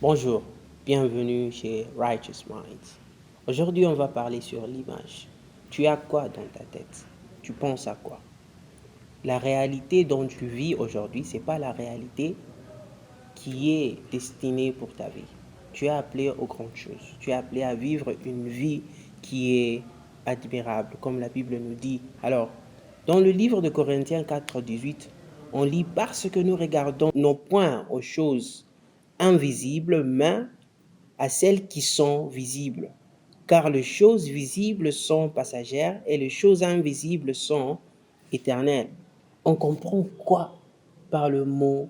Bonjour, bienvenue chez Righteous Minds. Aujourd'hui, on va parler sur l'image. Tu as quoi dans ta tête? Tu penses à quoi? La réalité dont tu vis aujourd'hui, c'est pas la réalité qui est destinée pour ta vie. Tu es appelé aux grandes choses. Tu es appelé à vivre une vie qui est admirable, comme la Bible nous dit. Alors, dans le livre de Corinthiens 4:18, on lit parce que nous regardons non point aux choses invisibles, mais à celles qui sont visibles. Car les choses visibles sont passagères et les choses invisibles sont éternelles. On comprend quoi par le mot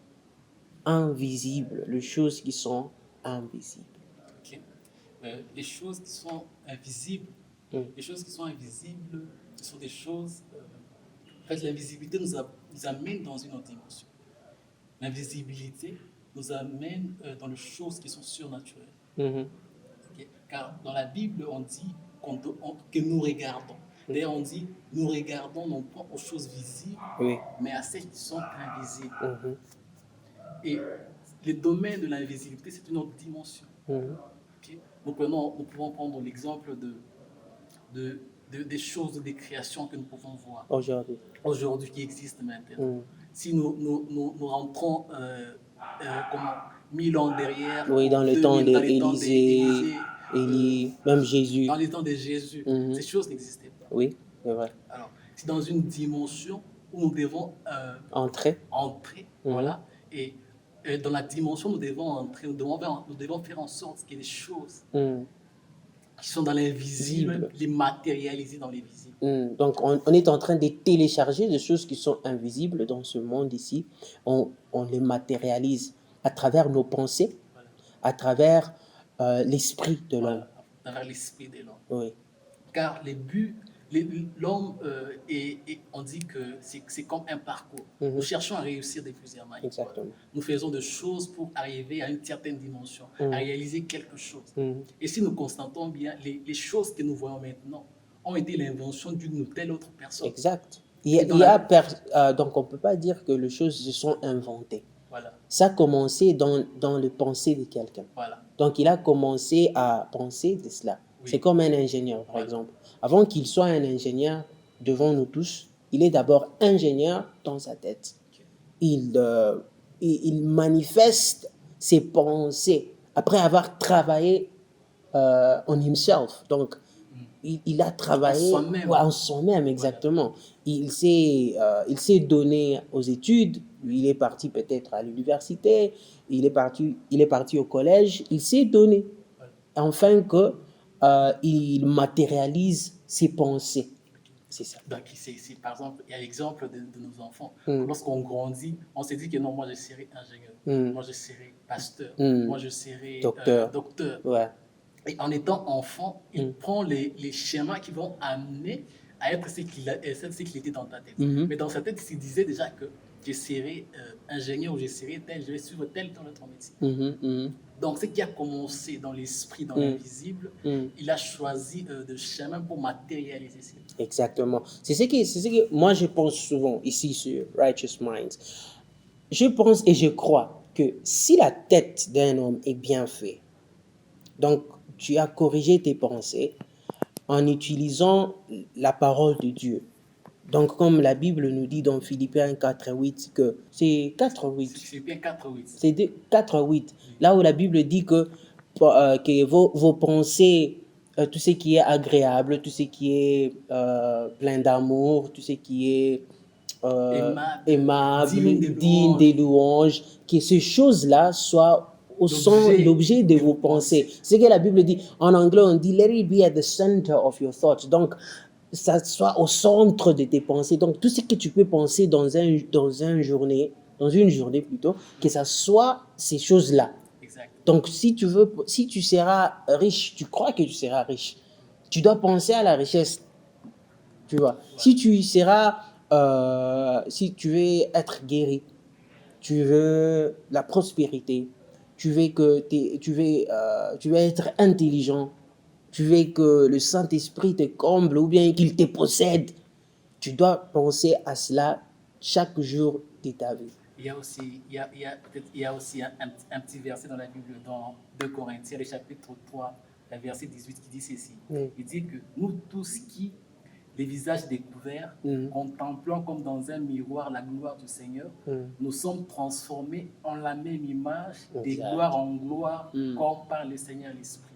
invisible, les choses qui sont invisibles? Ok. Les choses qui sont invisibles, Mm. les choses qui sont invisibles, ce sont des choses. En fait, l'invisibilité nous amène dans une autre dimension. L'invisibilité nous amène dans les choses qui sont surnaturelles. Mhm. Ok. Car dans la Bible, on dit que nous regardons. D'ailleurs, on dit nous regardons non pas aux choses visibles, Oui. mais à celles qui sont invisibles. Mhm. Et le domaine de l'invisibilité, c'est une autre dimension. Mhm. Okay. Nous pouvons prendre l'exemple des choses, des créations que nous pouvons voir aujourd'hui qui existent maintenant. Mm. Si nous rentrons comment, 1000 ans derrière, Oui, dans le temps 2000, dans les temps d'Élisée, d'Élisée, Élie, même Jésus. dans les temps de Jésus, Mhm. ces choses n'existaient pas. Oui, c'est vrai. Alors, c'est dans une dimension où nous devons Entrer. voilà, et dans la dimension où nous devons entrer, nous devons faire en sorte qu'il y ait des choses Mm. qui sont dans l'invisible, Visible. les matérialiser dans les visibles. Donc, on est en train de télécharger des choses qui sont invisibles dans ce monde ici. On les matérialise à travers nos pensées, Voilà. à travers l'esprit de l'homme. Voilà, à travers l'esprit de l'homme. Oui. Car l'homme, on dit que c'est comme un parcours. Mhm. Nous cherchons à réussir de plusieurs manières. Exactement. Nous faisons des choses pour arriver à une certaine dimension, Mhm. à réaliser quelque chose. Mhm. Et si nous constatons bien, les choses que nous voyons maintenant ont été l'invention d'une ou telle autre personne. Exact. Donc, on ne peut pas dire que les choses se sont inventées. Voilà. Ça a commencé dans le pensée de quelqu'un. Voilà. Donc, il a commencé à penser de cela. Oui. C'est comme un ingénieur, par Voilà. exemple. Avant qu'il soit un ingénieur devant nous tous, il est d'abord ingénieur dans sa tête. Ok. Il manifeste ses pensées après avoir travaillé on himself. Donc, il a travaillé en soi-même, exactement. Voilà. Il s'est donné aux études. Il est parti peut-être à l'université. Il est parti au collège. Il s'est donné, voilà, afin que il matérialise ses pensées. C'est ça. Donc, par exemple, il y a l'exemple de nos enfants. Lorsqu'on grandit, on se dit que non, moi je serai ingénieur, moi je serai pasteur, moi je serai docteur. Ouais. Et en étant enfant, il prend les schémas qui vont amener à être ce qu'il était dans ta tête. Mais dans sa tête, il se disait déjà que je serai ingénieur ou je vais suivre tel autre métier. Donc, ce qui a commencé dans l'esprit, dans l'invisible, il a choisi de chemin pour matérialiser ça. Exactement. C'est ce que moi je pense souvent ici sur Righteous Minds. Je pense et je crois que si la tête d'un homme est bien faite, donc tu as corrigé tes pensées en utilisant la parole de Dieu. Donc, comme la Bible nous dit dans Philippiens 4:8, que c'est 4:8. Philippiens 4:8. C'est 4:8. Là où la Bible dit que vos pensées, tout ce qui est agréable, tout ce qui est plein d'amour, tout ce qui est aimable, digne des louanges, que ces choses-là soient l'objet de vos pensées. C'est ce que la Bible dit. En anglais, on dit « Let it be at the center of your thoughts ». Donc, ça soit au centre de tes pensées. Donc, tout ce que tu peux penser dans une journée plutôt, que ça soit ces choses-là. Exact. Donc, si tu seras riche, tu crois que tu seras riche, tu dois penser à la richesse. Tu vois. Ouais. Si tu veux être guéri, tu veux la prospérité, tu veux être intelligent, tu veux que le Saint-Esprit te comble ou bien qu'il te possède, tu dois penser à cela chaque jour de ta vie. Il y a aussi, il y a aussi un petit verset dans la Bible, dans 2 Corinthiens, le chapitre 3, le verset 18, qui dit ceci. Il dit que nous tous qui, les visages découverts, contemplant comme dans un miroir la gloire du Seigneur, nous sommes transformés en la même image, des gloires en gloire, comme par le Seigneur l'Esprit.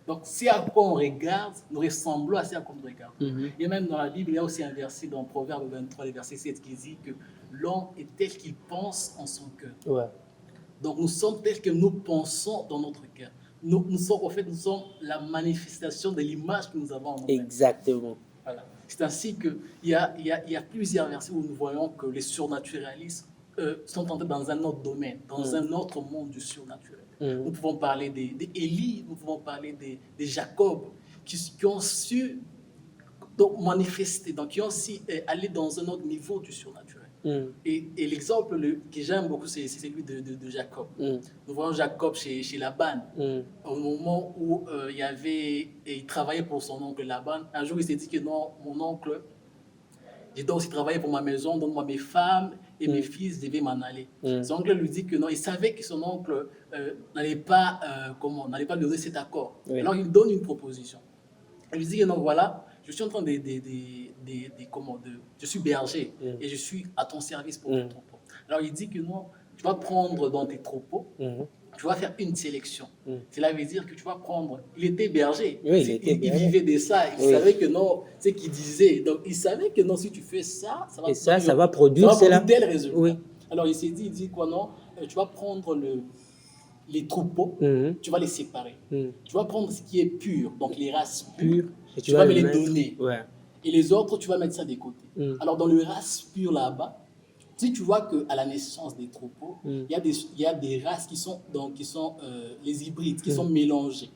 Donc, si à quoi on regarde, nous ressemblons à ce à quoi on regarde. Et même dans la Bible, il y a aussi un verset dans Proverbe 23, le verset 7, qui dit que l'homme est tel qu'il pense en son cœur. Ouais. Donc, nous sommes tels que nous pensons dans notre cœur. Nous sommes la manifestation de l'image que nous avons en nous-mêmes. Exactement. Voilà. C'est ainsi qu'il y a plusieurs versets où nous voyons que les surnaturalistes sont entrés dans un autre domaine, dans un autre monde du surnaturel. Nous pouvons parler d'Élie, nous pouvons parler de Jacob, qui ont su donc, manifester, donc qui ont su aller dans un autre niveau du surnaturel. Et l'exemple que j'aime beaucoup, c'est celui de Jacob. Nous voyons Jacob chez Laban. Au moment où il travaillait pour son oncle Laban, un jour il s'est dit que non, mon oncle, je dois aussi travailler pour ma maison, donne-moi mes femmes et mes fils, je vais m'en aller. Son oncle lui dit que non, il savait que son oncle n'allait pas lui donner cet accord. Oui. Alors il donne une proposition. Il lui dit que non, voilà, je suis en train je suis berger et je suis à ton service pour ton troupeau. Alors il dit que non, tu vas prendre dans tes troupeaux, tu vas faire une sélection. Cela veut dire que tu vas prendre. Il était berger. Oui, il vivait de ça. Il savait que non, c'est ce qu'il disait. Donc il savait que non, si tu fais ça, ça va produire tel résultat. Oui. Alors il s'est dit, quoi non, tu vas prendre les troupeaux, tu vas les séparer. Tu vas prendre ce qui est pur, donc les races pures, tu vas me les donner. Ouais. Et les autres, tu vas mettre ça de côté. Alors dans le race pur là-bas, si tu vois qu'à la naissance des troupeaux, il y a des races qui sont les hybrides, qui sont mélangées.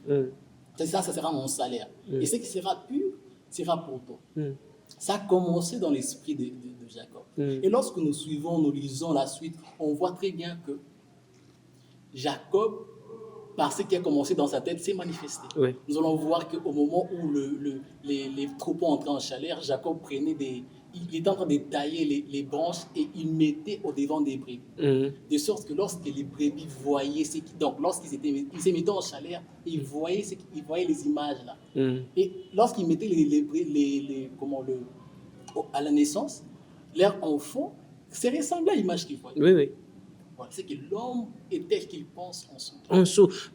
Ça sera mon salaire. Et ce qui sera pur, sera pour toi. Ça a commencé dans l'esprit de Jacob. Et lorsque nous suivons, nous lisons la suite, on voit très bien que Jacob, par ce qui a commencé dans sa tête, s'est manifesté. Oui. Nous allons voir qu'au moment où les troupeaux entraient en chaleur, Jacob il était en train de tailler les branches et il mettait au devant des brebis. De sorte que lorsque les brebis voyaient donc lorsqu'ils se mettaient en chaleur, ils voyaient les images là. Et lorsqu'ils mettaient à la naissance, leur enfant se ressemblait à l'image qu'ils voyaient. Oui, oui. Voilà, c'est que l'homme est tel qu'il pense en son temps.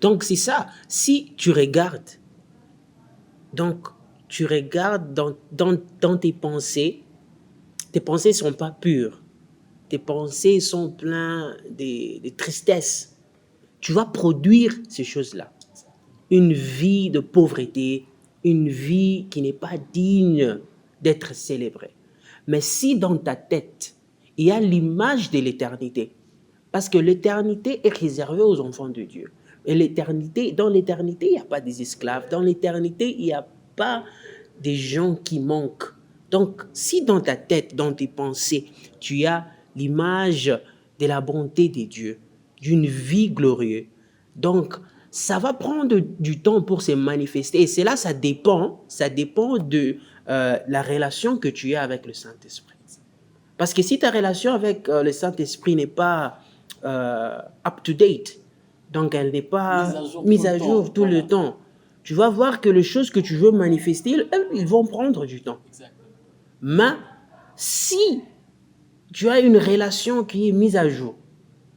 Donc c'est ça. Si tu regardes, dans tes pensées ne sont pas pures. Tes pensées sont pleines de tristesse. Tu vas produire ces choses-là. Une vie de pauvreté, une vie qui n'est pas digne d'être célébrée. Mais si dans ta tête, il y a l'image de l'éternité, parce que l'éternité est réservée aux enfants de Dieu. Et dans l'éternité, il n'y a pas des esclaves. Dans l'éternité, il n'y a pas des gens qui manquent. Donc, si dans ta tête, dans tes pensées, tu as l'image de la bonté de Dieu, d'une vie glorieuse, donc ça va prendre du temps pour se manifester. Et c'est là, ça dépend de la relation que tu as avec le Saint-Esprit. Parce que si ta relation avec le Saint-Esprit n'est pas up-to-date, donc elle n'est pas mise à jour tout le temps, tu vas voir que les choses que tu veux manifester, ils vont prendre du temps. Exactement. Mais si tu as une relation qui est mise à jour,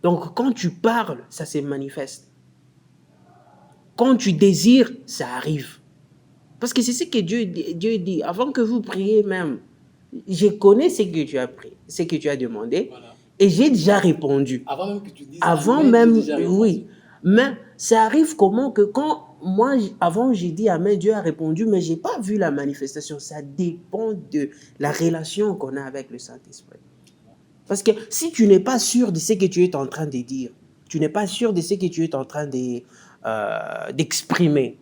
donc quand tu parles, ça se manifeste. Quand tu désires, ça arrive. Parce que c'est ce que Dieu dit. Avant que vous priez même, je connais ce que tu as prié, ce que tu as demandé, voilà. Et j'ai déjà répondu. Avant même que tu dises. Oui. Mais ça arrive comment que quand moi, avant j'ai dit Amen, Dieu a répondu, mais je n'ai pas vu la manifestation. Ça dépend de la relation qu'on a avec le Saint-Esprit. Parce que si tu n'es pas sûr de ce que tu es en train de dire, tu n'es pas sûr de ce que tu es en train d'exprimer.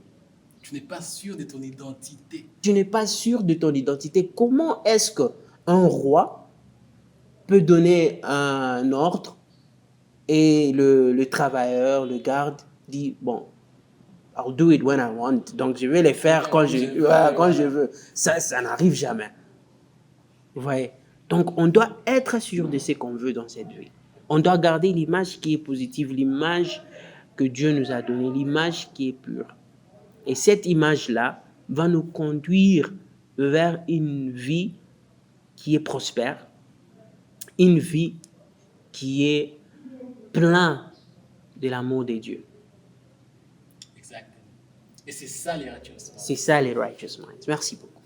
Tu n'es pas sûr de ton identité. Tu n'es pas sûr de ton identité. Comment est-ce qu'un roi peut donner un ordre et le travailleur, le garde, dit, bon, I'll do it when I want. Donc, je vais les faire quand je veux. Ça n'arrive jamais. Vous voyez? Donc, on doit être sûr de ce qu'on veut dans cette vie. On doit garder l'image qui est positive, l'image que Dieu nous a donnée, l'image qui est pure. Et cette image-là va nous conduire vers une vie qui est prospère, une vie qui est pleine de l'amour de Dieu. Exactement. Et c'est ça les righteous minds. C'est ça les righteous minds. Merci beaucoup.